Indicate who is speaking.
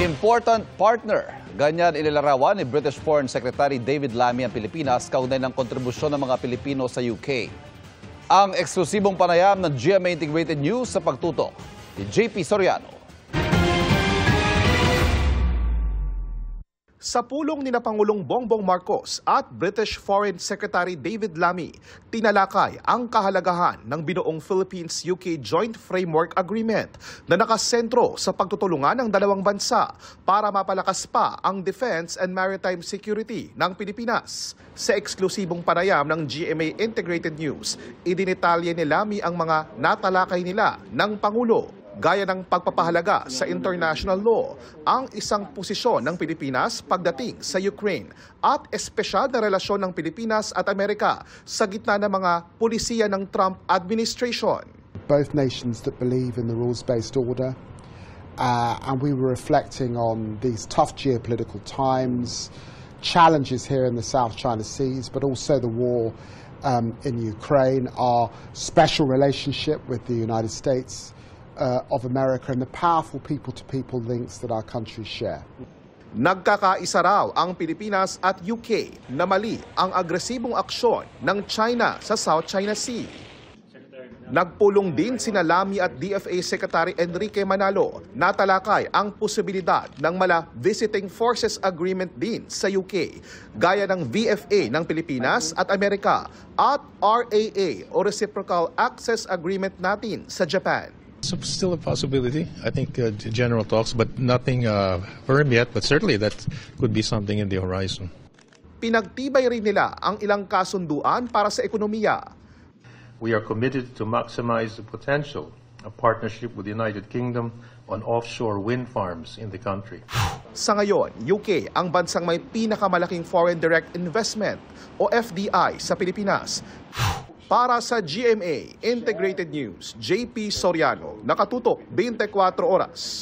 Speaker 1: Important partner. Ganyan inilarawan ni British Foreign Secretary David Lammy ang Pilipinas kaugnay ng kontribusyon ng mga Pilipino sa UK. Ang eksklusibong panayam ng GMA Integrated News sa pagtutok ni JP Soriano.
Speaker 2: Sa pulong ni Pangulong Bongbong Marcos at British Foreign Secretary David Lammy, tinalakay ang kahalagahan ng binuong Philippines-UK Joint Framework Agreement na nakasentro sa pagtutulungan ng dalawang bansa para mapalakas pa ang defense and maritime security ng Pilipinas. Sa eksklusibong panayam ng GMA Integrated News, idinitalye ni Lammy ang mga natalakay nila ng Pangulo, gaya ng pagpapahalaga sa international law, ang isang posisyon ng Pilipinas pagdating sa Ukraine at espesyal na relasyon ng Pilipinas at Amerika sa gitna ng mga pulisiya ng Trump administration.
Speaker 3: Both nations that believe in the rules-based order, and we were reflecting on these tough geopolitical times, challenges here in the South China Seas, but also the war in Ukraine, our special relationship with the United States of America and the powerful people-to-people links that our countries share.
Speaker 2: Nagkakaisa raw ang Pilipinas at UK na mali ang agresibong aksyon ng China sa South China Sea. Nagpulong din sina Lammy at DFA Secretary Enrique Manalo na talakay ang posibilidad ng mala Visiting Forces Agreement din sa UK, gaya ng VFA ng Pilipinas at Amerika at RAA o Reciprocal Access Agreement natin sa Japan.
Speaker 4: It's still a possibility. I think general talks, but nothing firm yet. But certainly that could be something in the horizon.
Speaker 2: Pinagtibay rin nila ang ilang kasunduan para sa ekonomiya.
Speaker 5: We are committed to maximize the potential of partnership with the United Kingdom on offshore wind farms in the country.
Speaker 2: Sa ngayon, UK ang bansang may pinakamalaking foreign direct investment o FDI sa Pilipinas. Para sa GMA Integrated News, JP Soriano, nakatutok 24 oras.